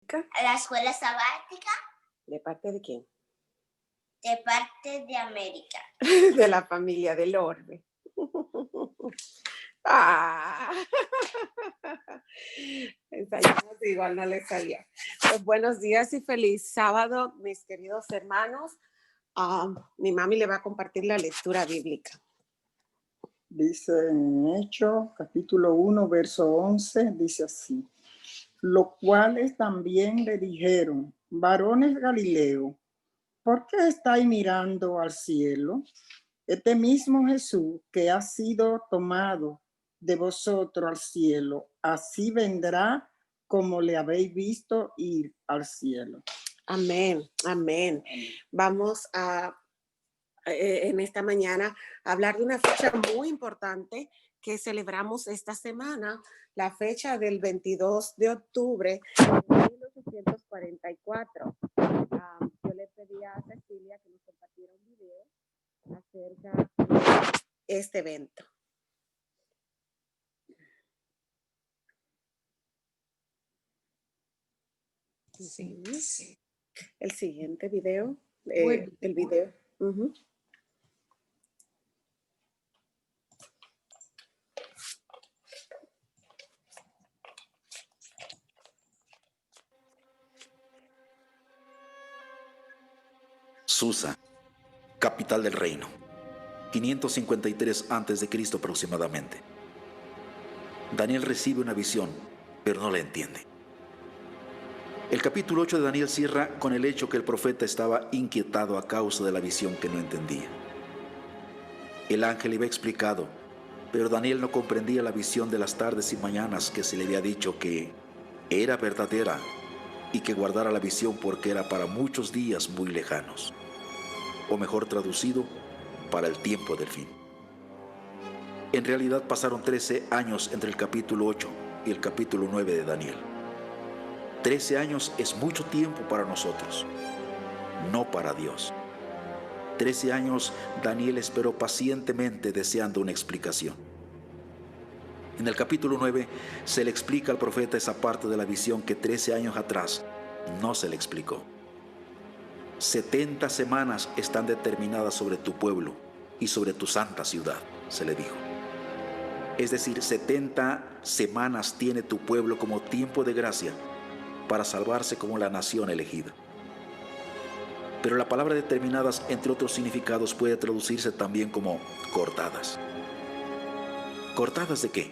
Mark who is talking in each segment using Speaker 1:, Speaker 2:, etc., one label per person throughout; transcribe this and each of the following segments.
Speaker 1: sabática.
Speaker 2: a la escuela sabática
Speaker 1: ¿De parte de quién?
Speaker 2: de parte de América.
Speaker 1: De la familia del Orbe. Ah. Ensayamos igual, no le salía. Pues buenos días y feliz sábado, mis queridos hermanos. Mi mami le va a compartir la lectura bíblica.
Speaker 3: Dice en Hechos, capítulo 1, verso 11, dice así: los cuales también le dijeron: varones Galileo, ¿por qué estáis mirando al cielo? Este mismo Jesús que ha sido tomado de vosotros al cielo, así vendrá como le habéis visto ir al cielo.
Speaker 1: Amén, amén. Vamos a en esta mañana hablar de una fecha muy importante que celebramos esta semana, la fecha del 22 de octubre de 1844. Yo le pedí a Cecilia que nos compartiera un video acerca de este evento. Sí. El siguiente video, el video. Uh-huh.
Speaker 4: Susa, capital del reino, 553 a.C. aproximadamente. Daniel recibe una visión, pero no la entiende. El capítulo 8 de Daniel cierra con el hecho que el profeta estaba inquietado a causa de la visión que no entendía. El ángel le había explicado, pero Daniel no comprendía la visión de las tardes y mañanas que se le había dicho que era verdadera y que guardara la visión porque era para muchos días muy lejanos. O mejor traducido, para el tiempo del fin. En realidad pasaron 13 años entre el capítulo 8 y el capítulo 9 de Daniel. 13 años es mucho tiempo para nosotros, no para Dios. 13 años Daniel esperó pacientemente deseando una explicación. En el capítulo 9 se le explica al profeta esa parte de la visión que 13 años atrás no se le explicó. 70 semanas están determinadas sobre tu pueblo y sobre tu santa ciudad, se le dijo. Es decir, 70 semanas tiene tu pueblo como tiempo de gracia para salvarse como la nación elegida. Pero la palabra determinadas, entre otros significados, puede traducirse también como cortadas. ¿Cortadas de qué?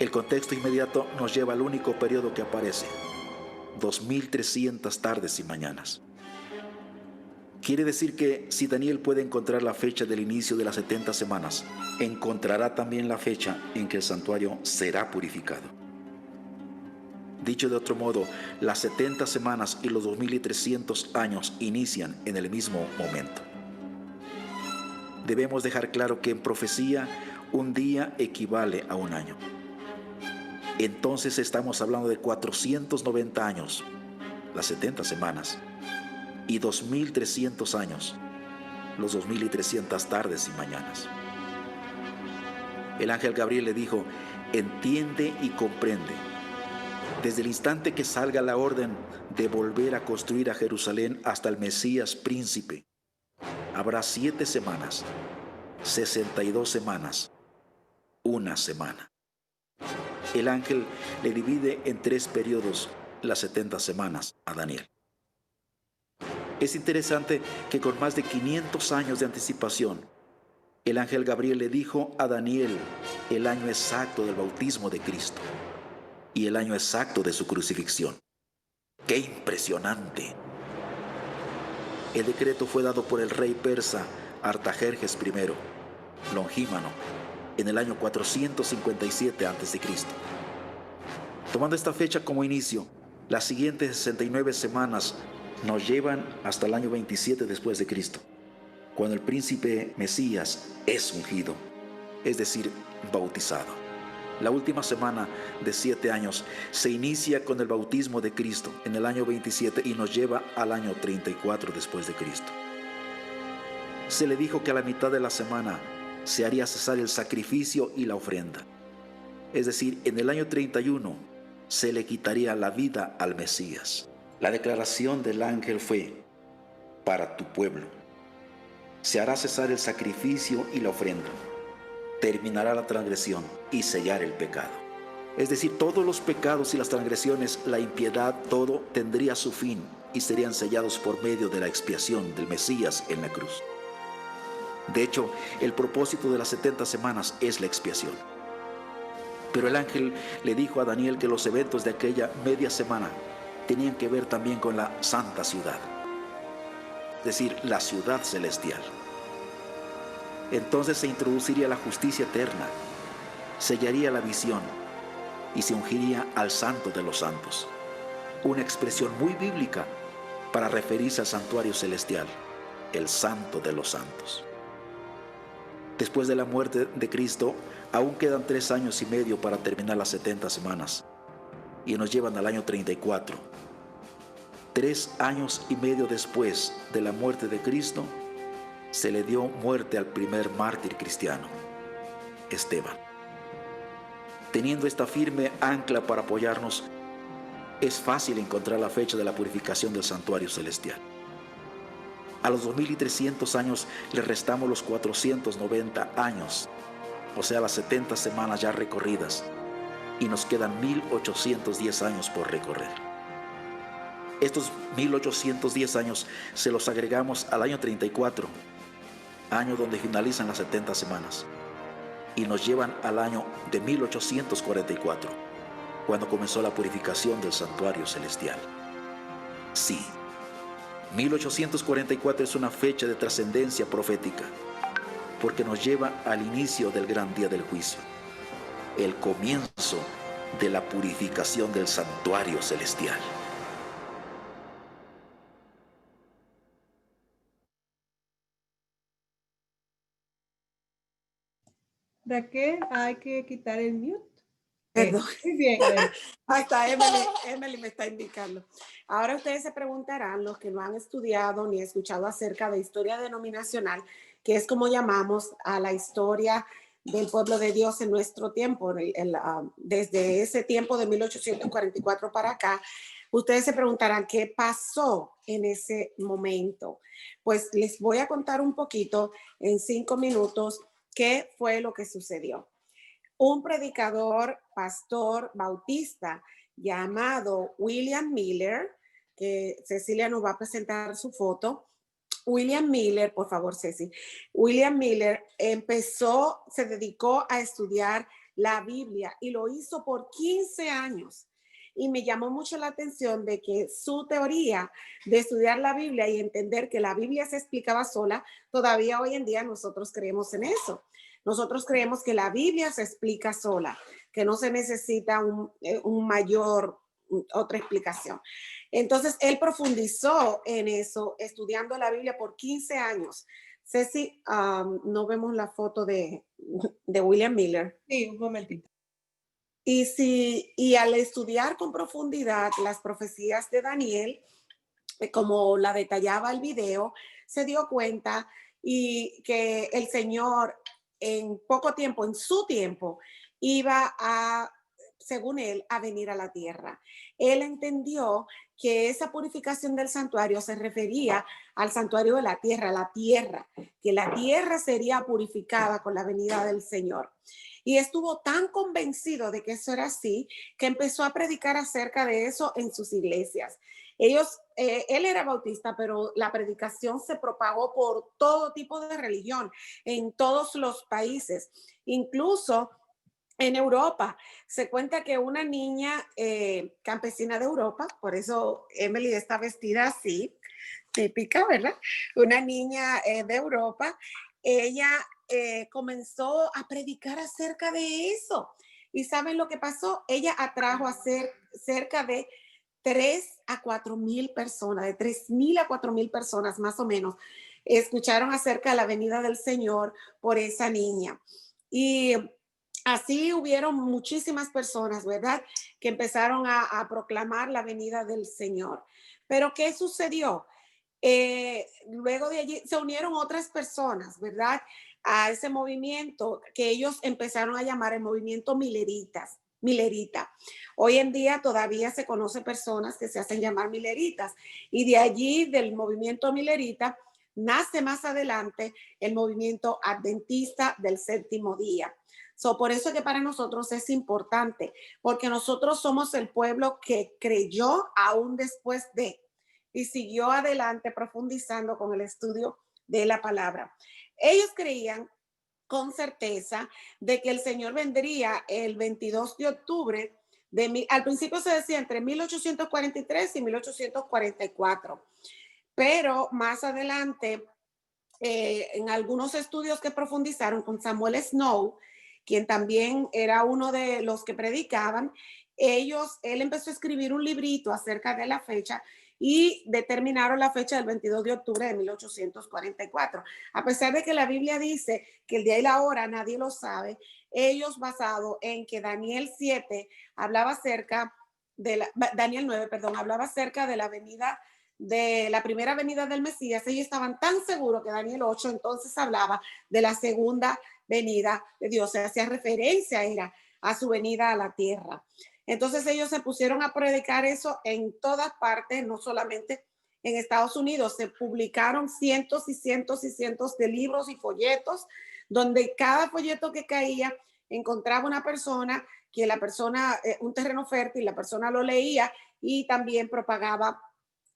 Speaker 4: El contexto inmediato nos lleva al único periodo que aparece: 2300 tardes y mañanas. Quiere decir que si Daniel puede encontrar la fecha del inicio de las 70 semanas, encontrará también la fecha en que el santuario será purificado. Dicho de otro modo, las 70 semanas y los 2300 años inician en el mismo momento. Debemos dejar claro que en profecía un día equivale a un año. Entonces estamos hablando de 490 años, las 70 semanas, y 2300 años, los 2300 tardes y mañanas. El ángel Gabriel le dijo: entiende y comprende. Desde el instante que salga la orden de volver a construir a Jerusalén hasta el Mesías príncipe, habrá 7 semanas, 62 semanas, una semana. El ángel le divide en 3 periodos las 70 semanas a Daniel. Es interesante que con más de 500 años de anticipación, el ángel Gabriel le dijo a Daniel el año exacto del bautismo de Cristo y el año exacto de su crucifixión. ¡Qué impresionante! El decreto fue dado por el rey persa Artajerjes I, Longímano, en el año 457 a.C. Tomando esta fecha como inicio, las siguientes 69 semanas nos llevan hasta el año 27 después de Cristo, cuando el príncipe Mesías es ungido, es decir, bautizado. La última semana de 7 años se inicia con el bautismo de Cristo en el año 27 y nos lleva al año 34 después de Cristo. Se le dijo que a la mitad de la semana se haría cesar el sacrificio y la ofrenda. Es decir, en el año 31 se le quitaría la vida al Mesías. La declaración del ángel fue: para tu pueblo se hará cesar el sacrificio y la ofrenda, terminará la transgresión y sellar el pecado. Es decir, todos los pecados y las transgresiones, la impiedad, todo tendría su fin y serían sellados por medio de la expiación del Mesías en la cruz. De hecho, el propósito de las 70 semanas es la expiación. Pero el ángel le dijo a Daniel que los eventos de aquella media semana tenían que ver también con la santa ciudad, es decir, la ciudad celestial. Entonces se introduciría la justicia eterna, sellaría la visión y se ungiría al Santo de los Santos, una expresión muy bíblica para referirse al santuario celestial, el Santo de los Santos. Después de la muerte de Cristo, aún quedan 3 años y medio para terminar las 70 semanas y nos llevan al año 34. 3 años y medio después de la muerte de Cristo, se le dio muerte al primer mártir cristiano, Esteban. Teniendo esta firme ancla para apoyarnos, es fácil encontrar la fecha de la purificación del santuario celestial. A los 2300 años le restamos los 490 años, o sea, las 70 semanas ya recorridas, y nos quedan 1810 años por recorrer. Estos 1810 años se los agregamos al año 34, año donde finalizan las 70 semanas, y nos llevan al año de 1844, cuando comenzó la purificación del santuario celestial. Sí, 1844 es una fecha de trascendencia profética, porque nos lleva al inicio del gran día del juicio, el comienzo de la purificación del santuario celestial.
Speaker 5: Raquel, hay que quitar el mute.
Speaker 1: Perdón.
Speaker 5: Muy bien.
Speaker 1: Ahí está, Emily me está indicando. Ahora ustedes se preguntarán, los que no han estudiado ni escuchado acerca de historia denominacional, que es como llamamos a la historia del pueblo de Dios en nuestro tiempo, desde ese tiempo de 1844 para acá. Ustedes se preguntarán qué pasó en ese momento. Pues les voy a contar un poquito en 5 minutos qué fue lo que sucedió. Un predicador, pastor bautista llamado William Miller, que Cecilia nos va a presentar su foto. William Miller, por favor, Ceci. William Miller se dedicó a estudiar la Biblia y lo hizo por 15 años. Y me llamó mucho la atención de que su teoría de estudiar la Biblia y entender que la Biblia se explicaba sola, todavía hoy en día nosotros creemos en eso. Nosotros creemos que la Biblia se explica sola, que no se necesita otra explicación. Entonces, él profundizó en eso, estudiando la Biblia por 15 años. Ceci, no vemos la foto de William Miller.
Speaker 5: Sí, un momentito.
Speaker 1: Y al estudiar con profundidad las profecías de Daniel, como la detallaba el video, se dio cuenta y que el Señor en poco tiempo, en su tiempo, iba a, según él, a venir a la tierra. Él entendió que esa purificación del santuario se refería al santuario de la tierra, que la tierra sería purificada con la venida del Señor. Y estuvo tan convencido de que eso era así, que empezó a predicar acerca de eso en sus iglesias. Él era bautista, pero la predicación se propagó por todo tipo de religión, en todos los países, incluso en Europa. Se cuenta que una niña campesina de Europa, por eso Emily está vestida así, típica, ¿verdad? Una niña de Europa, ella comenzó a predicar acerca de eso. ¿Y saben lo que pasó? Ella atrajo a cerca de 3 a 4 mil personas, de 3,000 a 4,000 personas más o menos, escucharon acerca de la venida del Señor por esa niña. Y así hubieron muchísimas personas, ¿verdad?, que empezaron a proclamar la venida del Señor. Pero ¿qué sucedió? Luego de allí se unieron otras personas, ¿verdad?, a ese movimiento que ellos empezaron a llamar el movimiento Milleritas. milerita. Hoy en día todavía se conoce personas que se hacen llamar mileritas y de allí del movimiento milerita nace más adelante el movimiento adventista del séptimo día. Por eso que para nosotros es importante, porque nosotros somos el pueblo que creyó aún después de y siguió adelante profundizando con el estudio de la palabra. Ellos creían con certeza de que el Señor vendría el 22 de octubre. Al principio se decía entre 1843 y 1844, pero más adelante, en algunos estudios que profundizaron con Samuel Snow, quien también era uno de los que predicaban, él empezó a escribir un librito acerca de la fecha y determinaron la fecha del 22 de octubre de 1844. A pesar de que la Biblia dice que el día y la hora nadie lo sabe, ellos basado en que Daniel 7 hablaba acerca de Daniel 9, perdón, hablaba acerca de la venida de la primera venida del Mesías, ellos estaban tan seguros que Daniel 8 entonces hablaba de la segunda venida de Dios, se hacía referencia era a su venida a la tierra. Entonces ellos se pusieron a predicar eso en todas partes, no solamente en Estados Unidos. Se publicaron cientos y cientos y cientos de libros y folletos, donde cada folleto que caía encontraba una persona, que la persona, un terreno fértil, la persona lo leía y también propagaba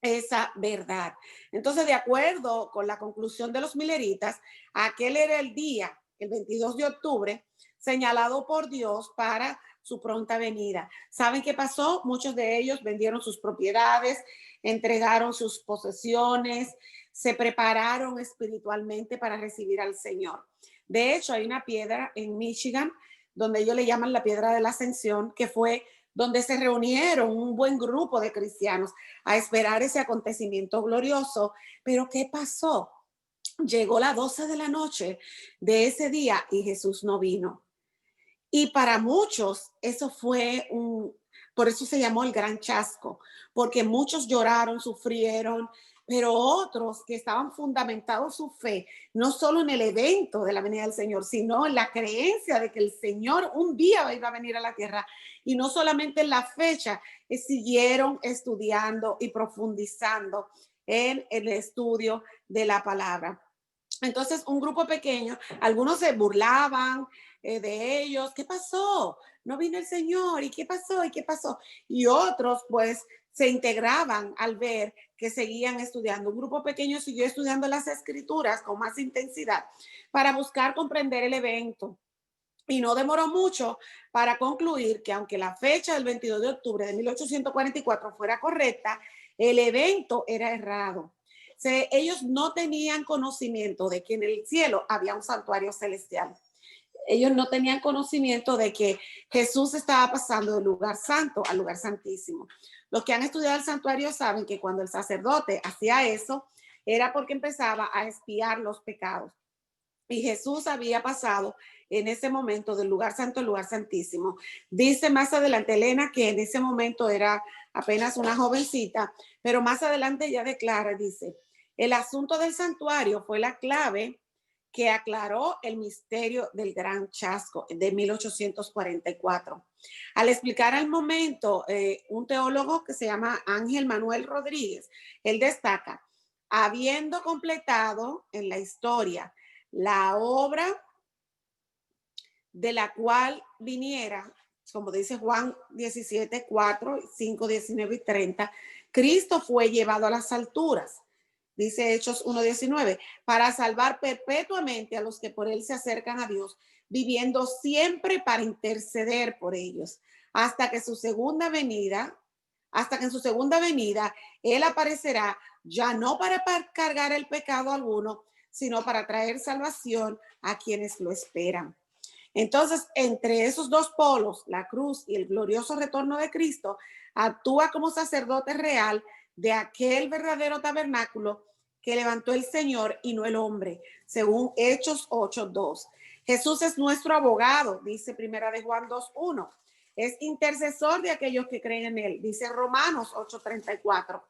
Speaker 1: esa verdad. Entonces, de acuerdo con la conclusión de los mileritas, aquel era el día, el 22 de octubre, señalado por Dios para su pronta venida. ¿Saben qué pasó? Muchos de ellos vendieron sus propiedades, entregaron sus posesiones, se prepararon espiritualmente para recibir al Señor. De hecho, hay una piedra en Michigan, donde ellos le llaman la piedra de la ascensión, que fue donde se reunieron un buen grupo de cristianos a esperar ese acontecimiento glorioso. Pero ¿qué pasó? Llegó las 12 de la noche de ese día y Jesús no vino. Y para muchos eso fue por eso se llamó el gran chasco, porque muchos lloraron, sufrieron, pero otros que estaban fundamentados su fe, no solo en el evento de la venida del Señor, sino en la creencia de que el Señor un día iba a venir a la tierra, y no solamente en la fecha, siguieron estudiando y profundizando en el estudio de la palabra. Entonces, un grupo pequeño, algunos se burlaban de ellos. ¿Qué pasó? No vino el Señor. ¿Y qué pasó? ¿Y qué pasó? Y otros, pues, se integraban al ver que seguían estudiando. Un grupo pequeño siguió estudiando las escrituras con más intensidad para buscar comprender el evento. Y no demoró mucho para concluir que aunque la fecha del 22 de octubre de 1844 fuera correcta, el evento era errado. Ellos no tenían conocimiento de que en el cielo había un santuario celestial. Ellos no tenían conocimiento de que Jesús estaba pasando del lugar santo al lugar santísimo. Los que han estudiado el santuario saben que cuando el sacerdote hacía eso, era porque empezaba a expiar los pecados. Y Jesús había pasado en ese momento del lugar santo al lugar santísimo. Dice más adelante Elena que en ese momento era apenas una jovencita, pero más adelante ella declara, dice, el asunto del santuario fue la clave que aclaró el misterio del gran chasco de 1844. Al explicar al momento, un teólogo que se llama Ángel Manuel Rodríguez, él destaca, habiendo completado en la historia la obra de la cual viniera, como dice Juan 17, 4, 5, 19 y 30, Cristo fue llevado a las alturas, dice Hechos 1, 19, para salvar perpetuamente a los que por él se acercan a Dios, viviendo siempre para interceder por ellos, hasta que en su segunda venida, él aparecerá ya no para cargar el pecado alguno, sino para traer salvación a quienes lo esperan. Entonces, entre esos dos polos, la cruz y el glorioso retorno de Cristo, actúa como sacerdote real de aquel verdadero tabernáculo que levantó el Señor y no el hombre, según Hechos 8:2. Jesús es nuestro abogado, dice Primera de Juan 2:1. Es intercesor de aquellos que creen en él, dice Romanos 8:34.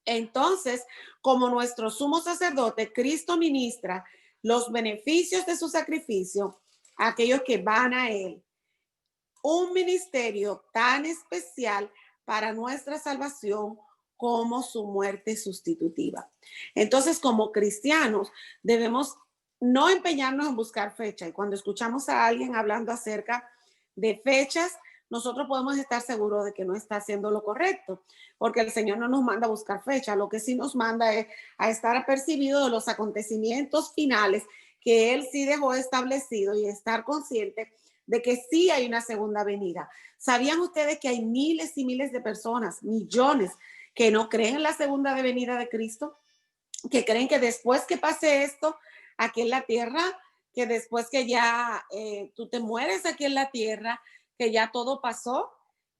Speaker 1: Entonces, como nuestro sumo sacerdote, Cristo ministra los beneficios de su sacrificio a aquellos que van a él. un ministerio tan especial para nuestra salvación como su muerte sustitutiva. Entonces, como cristianos, debemos no empeñarnos en buscar fecha. Y cuando escuchamos a alguien hablando acerca de fechas, nosotros podemos estar seguros de que no está haciendo lo correcto, porque el Señor no nos manda a buscar fecha. Lo que sí nos manda es a estar apercibido de los acontecimientos finales que Él sí dejó establecido y estar consciente de que sí hay una segunda venida. ¿Sabían ustedes que hay miles y miles de personas, millones, que no creen en la segunda venida de Cristo? Que creen que después que pase esto aquí en la tierra, que después que ya tú te mueres aquí en la tierra, que ya todo pasó.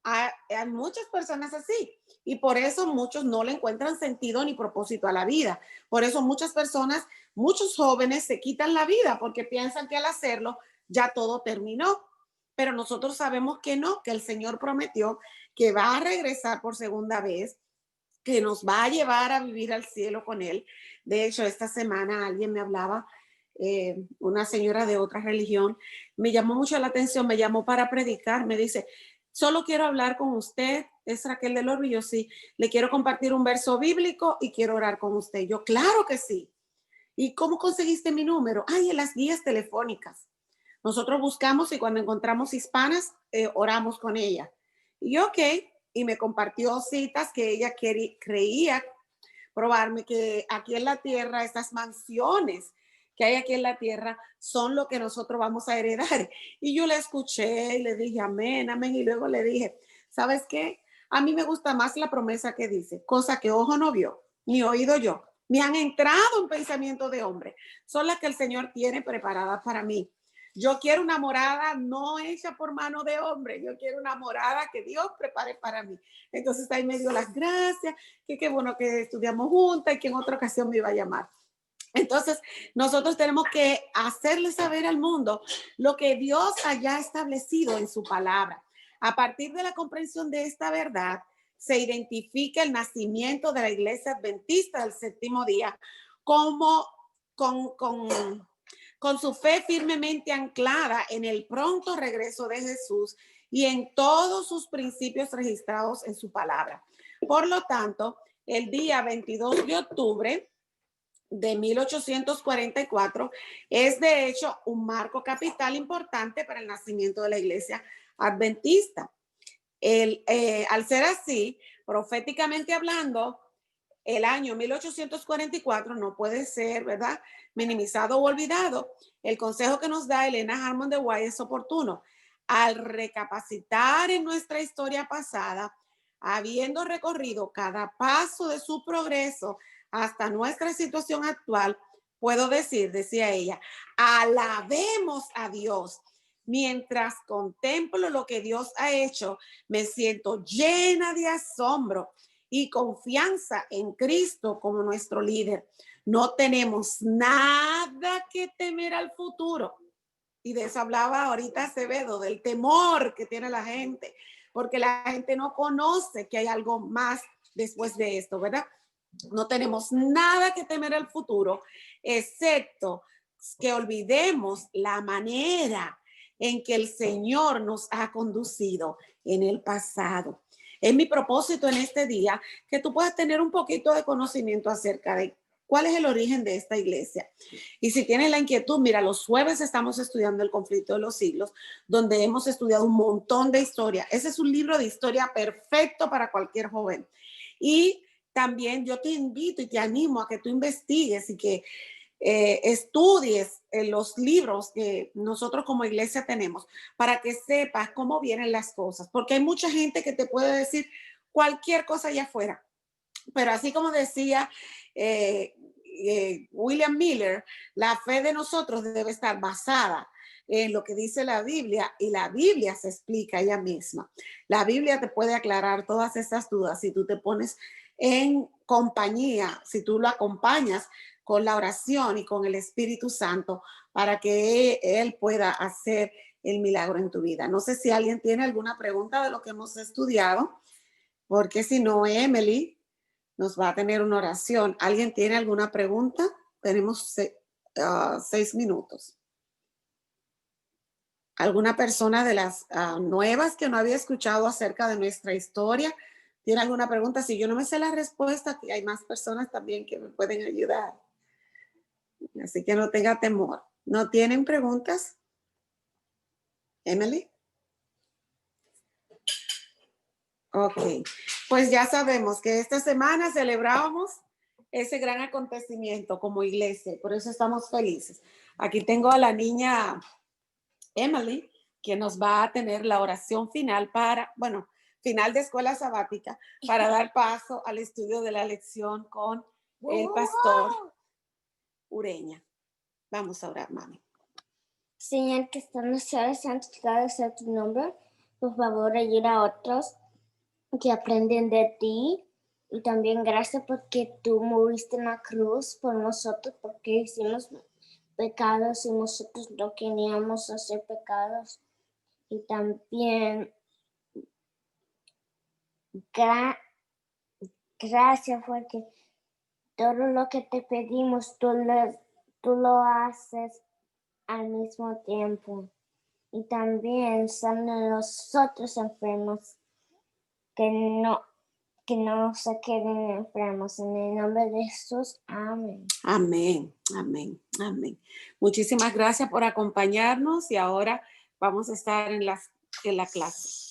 Speaker 1: Hay muchas personas así y por eso muchos no le encuentran sentido ni propósito a la vida. Por eso muchas personas, muchos jóvenes se quitan la vida porque piensan que al hacerlo ya todo terminó. Pero nosotros sabemos que no, que el Señor prometió que va a regresar por segunda vez, que nos va a llevar a vivir al cielo con Él. De hecho, esta semana alguien me hablaba, una señora de otra religión, me llamó mucho la atención, me llamó para predicar, me dice, solo quiero hablar con usted, es Raquel del Orbe, yo sí, le quiero compartir un verso bíblico y quiero orar con usted. Yo, claro que sí. ¿Y cómo conseguiste mi número? Ay, en las guías telefónicas. Nosotros buscamos y cuando encontramos hispanas, oramos con ella. Y yo, ok, y me compartió citas que ella creía probarme que aquí en la tierra, estas mansiones que hay aquí en la tierra son lo que nosotros vamos a heredar. Y yo le escuché y le dije amén, amén. Y luego le dije, ¿sabes qué? A mí me gusta más la promesa que dice, cosa que ojo no vio, ni oído yo, me han entrado un pensamiento de hombre, son las que el Señor tiene preparadas para mí. Yo quiero una morada no hecha por mano de hombre, yo quiero una morada que Dios prepare para mí. Entonces ahí me dio las gracias, que qué bueno que estudiamos juntas y que en otra ocasión me iba a llamar. Entonces, nosotros tenemos que hacerle saber al mundo lo que Dios haya establecido en su palabra. A partir de la comprensión de esta verdad, se identifica el nacimiento de la Iglesia Adventista del Séptimo Día como con su fe firmemente anclada en el pronto regreso de Jesús y en todos sus principios registrados en su palabra. Por lo tanto, el día 22 de octubre de 1844 es de hecho un marco capital importante para el nacimiento de la Iglesia Adventista. Al ser así, proféticamente hablando, el año 1844 no puede ser, ¿verdad?, minimizado o olvidado. El consejo que nos da Elena Hammond de White es oportuno. Al recapacitar en nuestra historia pasada, habiendo recorrido cada paso de su progreso hasta nuestra situación actual, puedo decir, decía ella, alabemos a Dios. Mientras contemplo lo que Dios ha hecho, me siento llena de asombro y confianza en Cristo como nuestro líder. No tenemos nada que temer al futuro. Y de eso hablaba ahorita Acevedo, del temor que tiene la gente, porque la gente no conoce que hay algo más después de esto, ¿verdad? No tenemos nada que temer al futuro, excepto que olvidemos la manera en que el Señor nos ha conducido en el pasado. Es mi propósito en este día que tú puedas tener un poquito de conocimiento acerca de cuál es el origen de esta iglesia. Y si tienes la inquietud, mira, los jueves estamos estudiando el conflicto de los siglos, donde hemos estudiado un montón de historia. Ese es un libro de historia perfecto para cualquier joven. Y también yo te invito y te animo a que tú investigues y que estudies los libros que nosotros como iglesia tenemos para que sepas cómo vienen las cosas, porque hay mucha gente que te puede decir cualquier cosa allá afuera, pero así como decía William Miller, la fe de nosotros debe estar basada en lo que dice la Biblia, y la Biblia se explica ella misma. La Biblia te puede aclarar todas esas dudas si tú te pones en compañía, si tú lo acompañas con la oración y con el Espíritu Santo para que Él pueda hacer el milagro en tu vida. No sé si alguien tiene alguna pregunta de lo que hemos estudiado, porque si no, Emily nos va a tener una oración. ¿Alguien tiene alguna pregunta? Tenemos 6 minutos. ¿Alguna persona de las nuevas que no había escuchado acerca de nuestra historia tiene alguna pregunta? Si yo no me sé la respuesta, que hay más personas también que me pueden ayudar. Así que no tenga temor. ¿No tienen preguntas? Emily. Ok, pues ya sabemos que esta semana celebramos ese gran acontecimiento como iglesia, por eso estamos felices. Aquí tengo a la niña Emily, que nos va a tener la oración final final de escuela sabática, para dar paso al estudio de la lección con el pastor Ureña. Vamos a orar, mami.
Speaker 2: Señor que está en los cielos, santificado sea tu nombre. Por favor, ayuda a otros que aprenden de ti. Y también gracias porque tú moriste en la cruz por nosotros, porque hicimos pecados y nosotros no queríamos hacer pecados. Y también gracias porque todo lo que te pedimos, tú lo haces al mismo tiempo. Y también sana a los otros enfermos, que no se queden enfermos. En el nombre de Jesús, amén.
Speaker 1: Amén, amén, amén. Muchísimas gracias por acompañarnos y ahora vamos a estar en la clase.